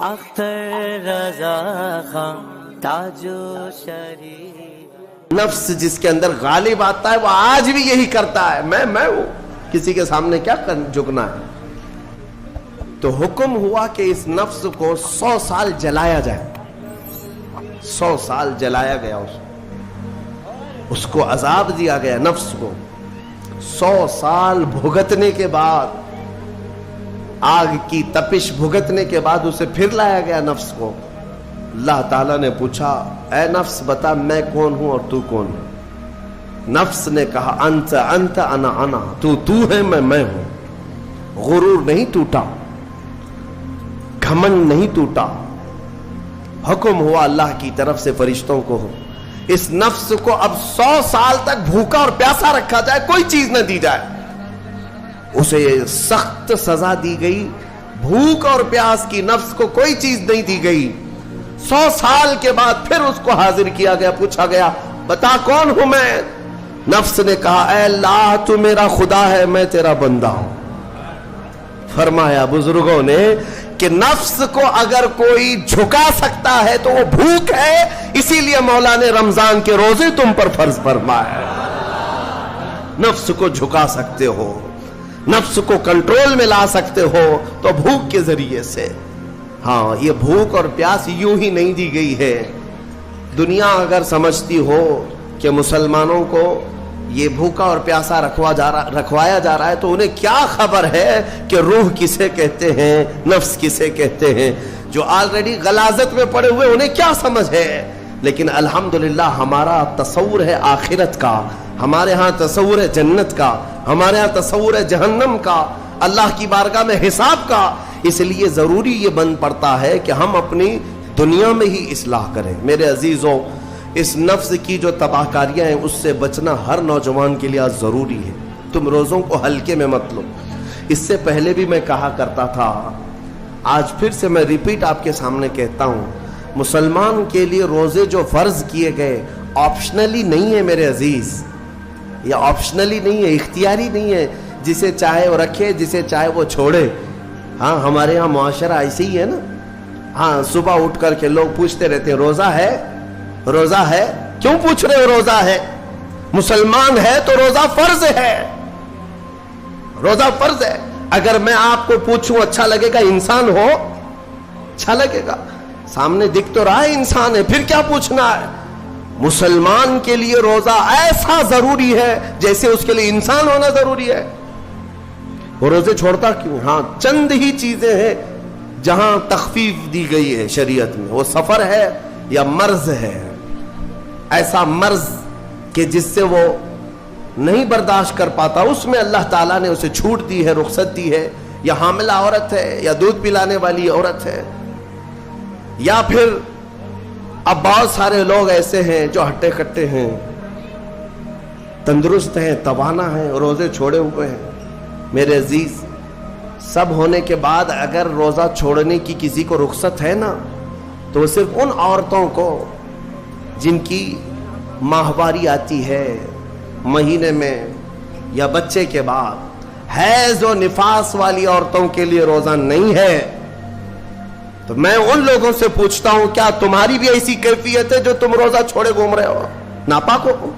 اختر رضا خان تاجو شریف۔ نفس جس کے اندر غالب آتا ہے وہ آج بھی یہی کرتا ہے، میں ہوں، کسی کے سامنے کیا جھکنا ہے۔ تو حکم ہوا کہ اس نفس کو 100 سال جلایا جائے۔ 100 سال جلایا گیا، اس کو عذاب دیا گیا نفس کو۔ 100 سال بھگتنے کے بعد، آگ کی تپش بھگتنے کے بعد اسے پھر لایا گیا نفس کو۔ اللہ تعالیٰ نے پوچھا، اے نفس بتا میں کون ہوں اور تو کون ہے؟ نفس نے کہا انت انت انا انا، تو ہے میں ہوں۔ غرور نہیں ٹوٹا، گھمنڈ نہیں ٹوٹا۔ حکم ہوا اللہ کی طرف سے فرشتوں کو، اس نفس کو اب 100 سال تک بھوکا اور پیاسا رکھا جائے، کوئی چیز نہ دی جائے۔ اسے سخت سزا دی گئی، بھوک اور پیاس کی نفس کو کوئی چیز نہیں دی گئی۔ 100 سال کے بعد پھر اس کو حاضر کیا گیا، پوچھا گیا بتا کون ہوں میں؟ نفس نے کہا اے اللہ تو میرا خدا ہے، میں تیرا بندہ ہوں۔ فرمایا بزرگوں نے کہ نفس کو اگر کوئی جھکا سکتا ہے تو وہ بھوک ہے، اسی لیے مولا نے رمضان کے روزے تم پر فرض فرمایا۔ نفس کو جھکا سکتے ہو، نفس کو کنٹرول میں لا سکتے ہو تو بھوک کے ذریعے سے۔ ہاں یہ بھوک اور پیاس یوں ہی نہیں دی گئی ہے۔ دنیا اگر سمجھتی ہو کہ مسلمانوں کو یہ بھوکا اور پیاسا رکھوایا جا رہا ہے تو انہیں کیا خبر ہے کہ روح کسے کہتے ہیں، نفس کسے کہتے ہیں؟ جو آلریڈی غلاظت میں پڑے ہوئے انہیں کیا سمجھ ہے؟ لیکن الحمدللہ ہمارا تصور ہے آخرت کا، ہمارے ہاں تصور ہے جنت کا، ہمارے ہاں تصور ہے جہنم کا، اللہ کی بارگاہ میں حساب کا۔ اس لیے ضروری یہ بن پڑتا ہے کہ ہم اپنی دنیا میں ہی اصلاح کریں۔ میرے عزیزوں، اس نفس کی جو تباہ کاریاں ہیں اس سے بچنا ہر نوجوان کے لیے ضروری ہے۔ تم روزوں کو ہلکے میں مت لو۔ اس سے پہلے بھی میں کہا کرتا تھا، آج پھر سے میں ریپیٹ آپ کے سامنے کہتا ہوں، مسلمان کے لیے روزے جو فرض کیے گئے آپشنلی نہیں ہے میرے عزیز، یہ آپشنلی نہیں ہے، اختیاری نہیں ہے۔ جسے چاہے وہ رکھے، جسے چاہے وہ چھوڑے۔ ہاں ہمارے ہاں معاشرہ ایسے ہی ہے نا۔ ہاں صبح اٹھ کر کے لوگ پوچھتے رہتے ہیں روزہ ہے، روزہ ہے؟ کیوں پوچھ رہے ہو روزہ ہے؟ مسلمان ہے تو روزہ فرض ہے، روزہ فرض ہے۔ اگر میں آپ کو پوچھوں اچھا لگے گا؟ انسان ہو اچھا لگے گا، سامنے دکھ تو رہا ہے انسان ہے، پھر کیا پوچھنا ہے؟ مسلمان کے لیے روزہ ایسا ضروری ہے جیسے اس کے لیے انسان ہونا ضروری ہے۔ وہ روزے چھوڑتا کیوں؟ ہاں چند ہی چیزیں ہیں جہاں تخفیف دی گئی ہے شریعت میں، وہ سفر ہے یا مرض ہے، ایسا مرض کہ جس سے وہ نہیں برداشت کر پاتا، اس میں اللہ تعالیٰ نے اسے چھوٹ دی ہے، رخصت دی ہے۔ یا حاملہ عورت ہے، یا دودھ پلانے والی عورت ہے، یا پھر اب بہت سارے لوگ ایسے ہیں جو ہٹے کٹے ہیں، تندرست ہیں، توانا ہیں، روزے چھوڑے ہوئے ہیں۔ میرے عزیز، سب ہونے کے بعد اگر روزہ چھوڑنے کی کسی کو رخصت ہے نا تو وہ صرف ان عورتوں کو جن کی ماہواری آتی ہے مہینے میں یا بچے کے بعد، حیض و نفاس والی عورتوں کے لیے روزہ نہیں ہے۔ تو میں ان لوگوں سے پوچھتا ہوں کیا تمہاری بھی ایسی کیفیت ہے جو تم روزہ چھوڑے گھوم رہے ہو؟ ناپاک ہو؟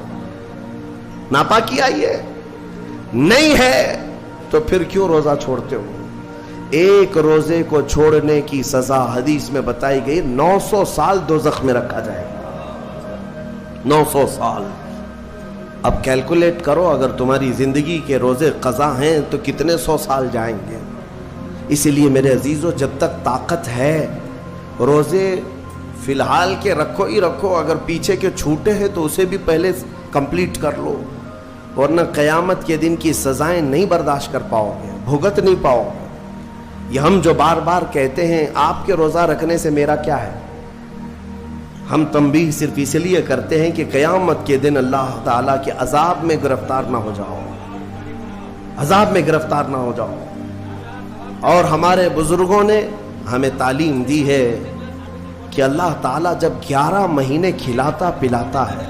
ناپاکی آئی ہے؟ نہیں ہے تو پھر کیوں روزہ چھوڑتے ہو؟ ایک روزے کو چھوڑنے کی سزا حدیث میں بتائی گئی 900 سال دوزخ میں رکھا جائے گا۔ 900 سال۔ اب کیلکولیٹ کرو، اگر تمہاری زندگی کے روزے قضا ہیں تو کتنے 100 سال جائیں گے۔ اسی لیے میرے عزیزو، جب تک طاقت ہے روزے فی الحال کے رکھو ہی رکھو، اگر پیچھے کے چھوٹے ہیں تو اسے بھی پہلے کمپلیٹ کر لو، ورنہ قیامت کے دن کی سزائیں نہیں برداشت کر پاؤ گے، بھگت نہیں پاؤ گے۔ یہ ہم جو بار بار کہتے ہیں آپ کے روزہ رکھنے سے میرا کیا ہے، ہم تنبیہ صرف اس لیے کرتے ہیں کہ قیامت کے دن اللہ تعالیٰ کے عذاب میں گرفتار نہ ہو جاؤ، عذاب میں گرفتار نہ ہو جاؤ۔ اور ہمارے بزرگوں نے ہمیں تعلیم دی ہے کہ اللہ تعالیٰ جب 11 مہینے کھلاتا پلاتا ہے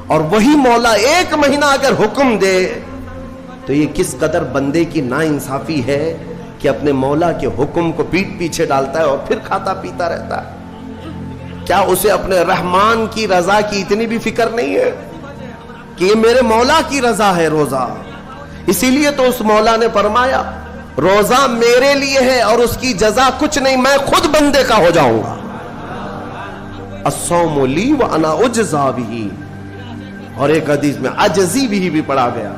اور وہی مولا ایک مہینہ اگر حکم دے تو یہ کس قدر بندے کی ناانصافی ہے کہ اپنے مولا کے حکم کو پیٹ پیچھے ڈالتا ہے اور پھر کھاتا پیتا رہتا ہے؟ کیا اسے اپنے رحمان کی رضا کی اتنی بھی فکر نہیں ہے کہ یہ میرے مولا کی رضا ہے روزہ؟ اسی لیے تو اس مولا نے فرمایا روزہ میرے لیے ہے اور اس کی جزا کچھ نہیں، میں خود بندے کا ہو جاؤں گا۔ الصوم لی وانا اجزا بہ، اور ایک حدیث میں عجزی بھی پڑھا گیا،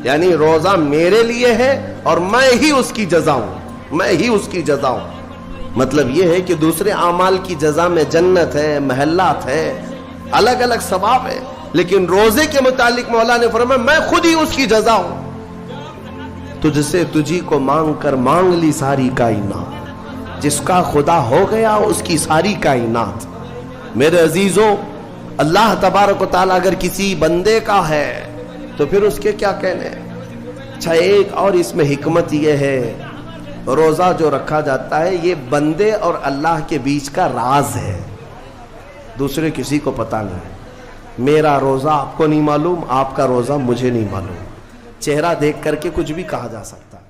یعنی روزہ میرے لیے ہے اور میں ہی اس کی جزا ہوں، میں ہی اس کی جزا ہوں۔ مطلب یہ ہے کہ دوسرے اعمال کی جزا میں جنت ہے، محلات ہے، الگ الگ ثواب ہے، لیکن روزے کے متعلق مولا نے فرمایا میں خود ہی اس کی جزا ہوں۔ تجھ سے تجھی کو مانگ کر مانگ لی ساری کائنات، جس کا خدا ہو گیا اس کی ساری کائنات۔ میرے عزیزوں، اللہ تبارک و تعالیٰ اگر کسی بندے کا ہے تو پھر اس کے کیا کہنے؟ اچھا، ایک اور اس میں حکمت یہ ہے، روزہ جو رکھا جاتا ہے یہ بندے اور اللہ کے بیچ کا راز ہے، دوسرے کسی کو پتہ نہیں۔ میرا روزہ آپ کو نہیں معلوم، آپ کا روزہ مجھے نہیں معلوم، چہرہ دیکھ کر کے کچھ بھی کہا جا سکتا ہے۔